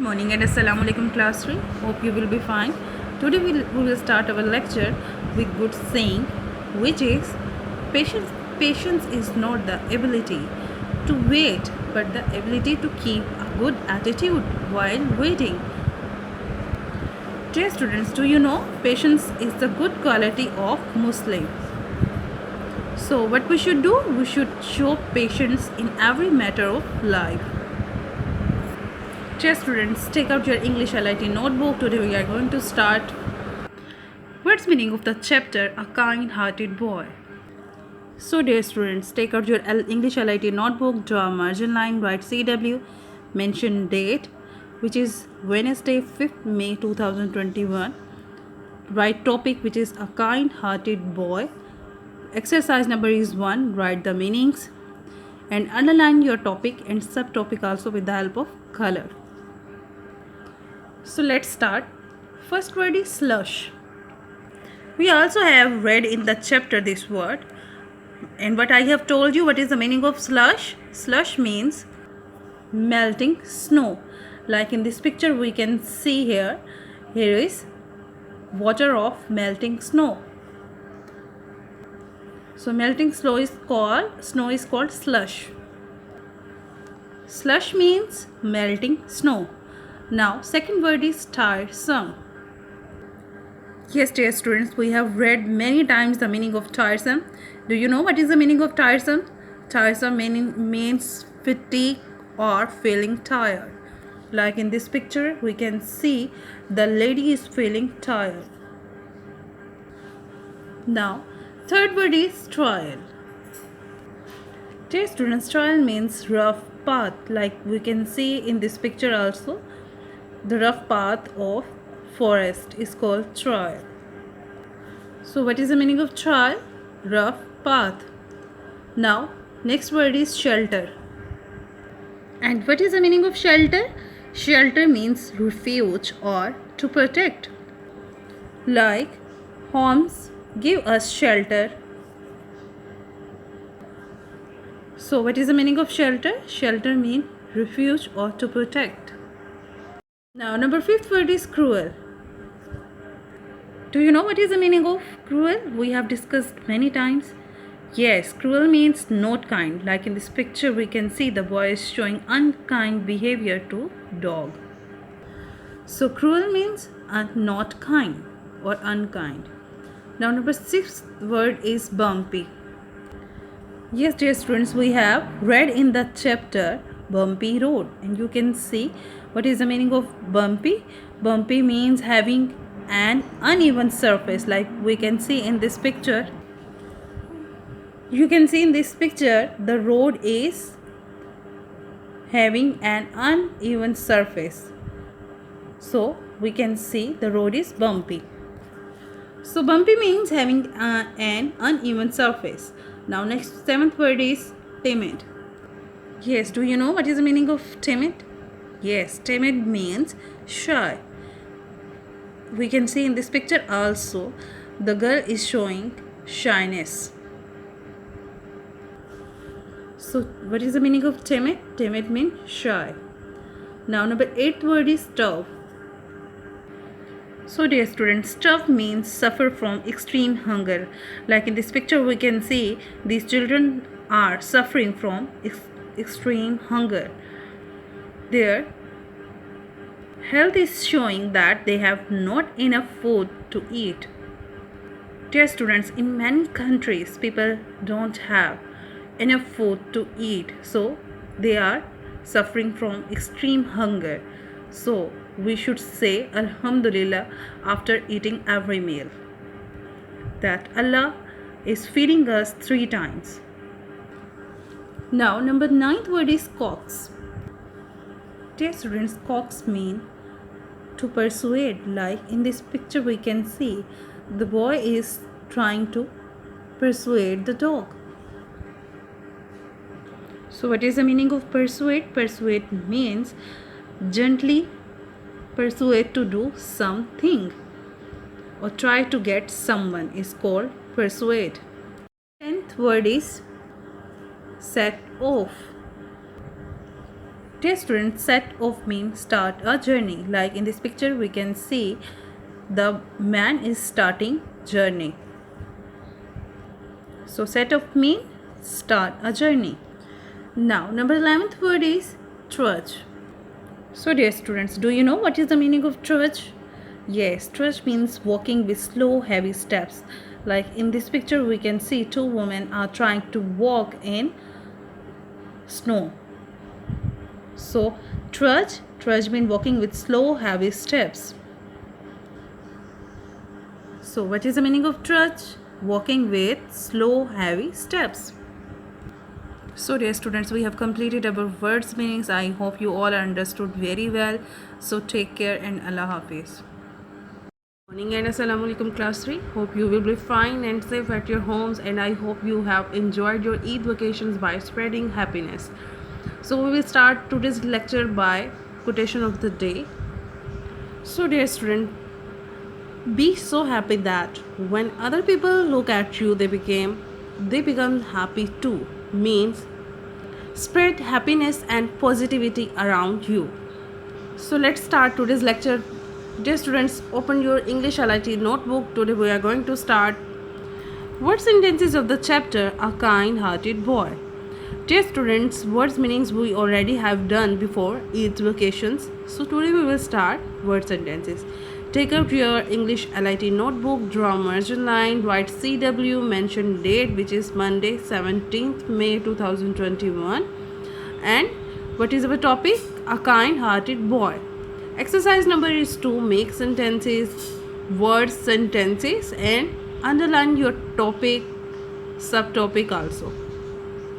Morning and Assalamu alaikum class 3. Hope you will be fine. Today we will start our lecture with good saying, which is patience is not the ability to wait but the ability to keep a good attitude while waiting. Dear students, do you know patience is the good quality of Muslim? So what we should do? We should show patience in every matter of life. Dear students, take out your English LIT notebook. Today we are going to start. What's meaning of the chapter A Kind-Hearted Boy? So dear students, take out your English LIT notebook, draw a margin line, write CW, mention date, which is Wednesday 5th May 2021. Write topic, which is A Kind-Hearted Boy. Exercise number is 1, write the meanings and underline your topic and subtopic also with the help of color. So let's start. First word is slush. We also have read in the chapter this word. And what I have told you, what is the meaning of slush? Slush means melting snow. Like in this picture we can see here is water of melting snow. So melting snow is called slush. Slush means melting snow. Now second word is tiresome. Yes, dear students, we have read many times the meaning of tiresome. Do you know what is the meaning of tiresome? Tiresome means fatigue or feeling tired. Like in this picture we can see the lady is feeling tired. Now third word is trial. Dear students, trial means rough path. Like we can see in this picture also, the rough path of forest is called trial. So what is the meaning of trial? Rough path. Now next word is shelter. And what is the meaning of shelter? Shelter means refuge or to protect. Like homes give us shelter. So what is the meaning of shelter? Shelter means refuge or to protect. Now number 5th word is cruel. Do you know what is the meaning of cruel? We have discussed many times. Yes, cruel means not kind. Like in this picture we can see the boy is showing unkind behavior to dog. So cruel means not kind or unkind. Now number 6th word is bumpy. Yes, dear students, we have read in the chapter Bumpy Road, and you can see what is the meaning of bumpy. Bumpy means having an uneven surface. Like we can see in this picture, you can see in this picture the road is having an uneven surface. So we can see the road is bumpy. So bumpy means having an uneven surface. Now next 7th word is timid. Yes, do you know what is the meaning of timid? Yes, timid means shy. We can see in this picture also the girl is showing shyness. So what is the meaning of timid? Timid means shy. Now number 8th word is tough. So dear students, tough means suffer from extreme hunger. Like in this picture we can see these children are suffering from extreme hunger. Their health is showing that they have not enough food to eat. Dear students, in many countries people don't have enough food to eat, so they are suffering from extreme hunger. So we should say Alhamdulillah after eating every meal, that Allah is feeding us 3 times. Now number 9th word is coax. Dear students, coax mean to persuade. Like in this picture we can see the boy is trying to persuade the dog. So what is the meaning of persuade? Persuade means gently persuade to do something or try to get someone is called persuade. 10th word is set off. Dear students, set of means start a journey. Like in this picture we can see the man is starting journey. So set of mean start a journey. Now number 11th word is trudge. So dear students, do you know what is the meaning of trudge? Yes, trudge means walking with slow heavy steps. Like in this picture we can see two women are trying to walk in snow. So trudge means walking with slow heavy steps. So what is the meaning of trudge? Walking with slow heavy steps. So dear students, we have completed our words meanings. I hope you all understood very well. So take care and Allah Hafiz. Morning and Assalamu alaikum class 3. Hope you will be fine and safe at your homes, and I hope you have enjoyed your Eid vacations by spreading happiness. So we will start today's lecture by quotation of the day. So dear student, be so happy that when other people look at you, they become happy too. Means spread happiness and positivity around you. So let's start today's lecture. Dear students, open your English LIT notebook. Today we are going to start word sentences of the chapter A Kind-Hearted Boy. Dear students, words meanings we already have done before Eid vacations. So today we will start word sentences. Take out your English LIT notebook, draw margin line, write CW, mention date which is Monday 17th May 2021, and what is our topic? A kind-hearted boy. Exercise number is 2. Make sentences, word sentences, and underline your topic, subtopic also.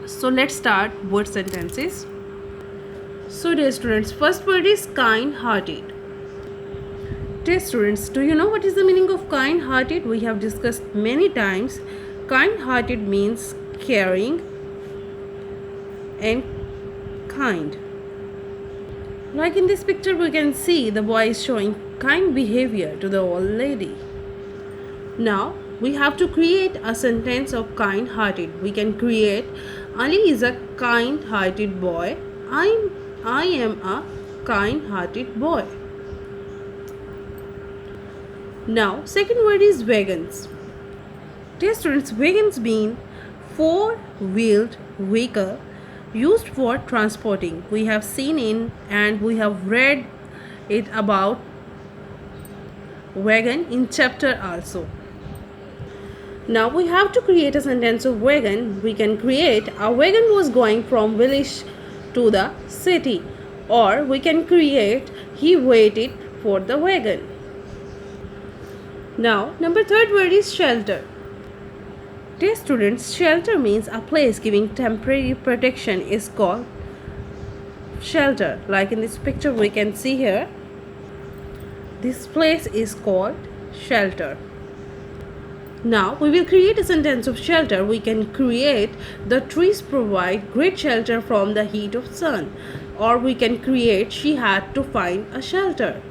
So let's start word sentences. So dear students, first word is kind-hearted. Dear students, do you know what is the meaning of kind-hearted? We have discussed many times. Kind-hearted means caring and kind. Like in this picture we can see the boy is showing kind behavior to the old lady. Now we have to create a sentence of kind-hearted. We can create Ali is a kind-hearted boy. I am a kind-hearted boy. Now second word is wagons. Dear students, wagons mean four-wheeled vehicle used for transporting. We have seen in and we have read it about wagon in chapter also. Now we have to create a sentence of wagon. We can create a wagon was going from village to the city, or we can create he waited for the wagon. Now number third word is shelter. Dear students, shelter means a place giving temporary protection is called shelter. Like in this picture we can see here, this place is called shelter. Now we will create a sentence of shelter. We can create the trees provide great shelter from the heat of sun, or we can create she had to find a shelter.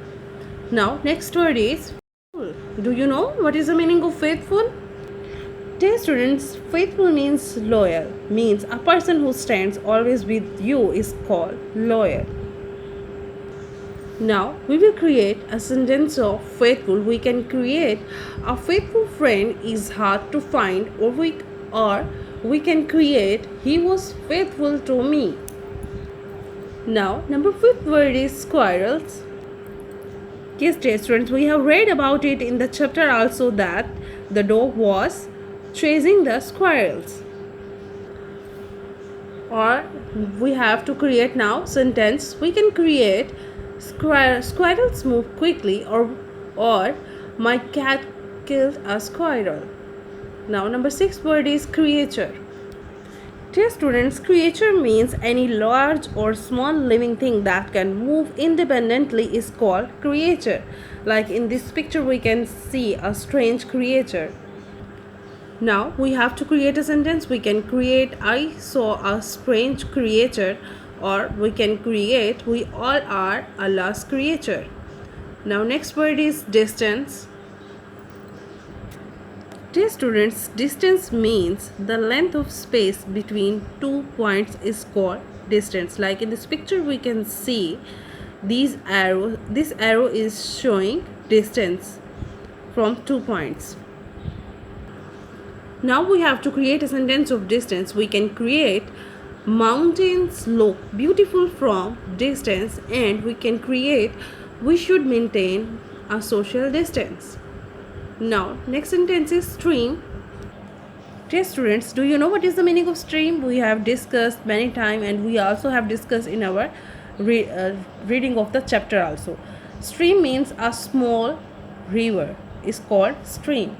Now next word is faithful. Do you know what is the meaning of faithful? Dear students, faithful means loyal, means a person who stands always with you is called loyal. Now we will create a sentence of faithful. We can create a faithful friend is hard to find, or we can create he was faithful to me. Now number 5th word is squirrels. Yes dear students, we have read about it in the chapter also that the dog was chasing the squirrels. Or we have to create now sentence. We can create squirrels move quickly, or my cat killed a squirrel. Now number 6th word is creature. Dear students, creature means any large or small living thing that can move independently is called creature. Like in this picture we can see a strange creature. Now we have to create a sentence. We can create I saw a strange creature, or we can create we all are Allah's creature. Now next word is distance. Dear students, distance means the length of space between 2 points is called distance. Like in this picture we can see these arrows. This arrow is showing distance from 2 points. Now we have to create a sentence of distance. We can create mountains look beautiful from distance, and we can create we should maintain a social distance. Now next sentence is stream. Dear students, do you know what is the meaning of stream? We have discussed many times, and we also have discussed in our reading of the chapter also. Stream means a small river is called stream.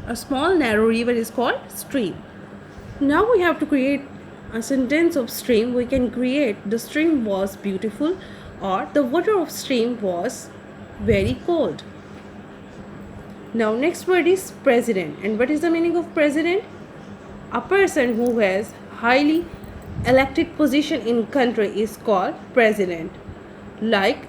A small narrow river is called stream. Now we have to create a sentence of stream. We can create the stream was beautiful, or the water of stream was very cold. Now next word is president. And what is the meaning of president? A person who has highly elected position in country is called president. Like,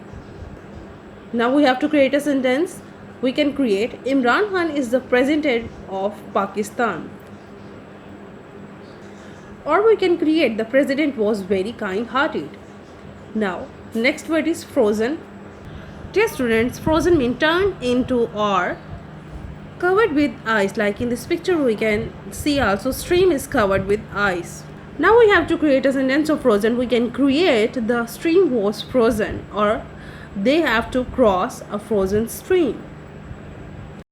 now we have to create a sentence. We can create Imran Khan is the president of Pakistan. Or we can create the president was very kind-hearted. Now next word is frozen. Dear students, frozen means turned into or covered with ice. Like in this picture we can see also stream is covered with ice. Now we have to create a sentence of frozen. We can create the stream was frozen, or they have to cross a frozen stream.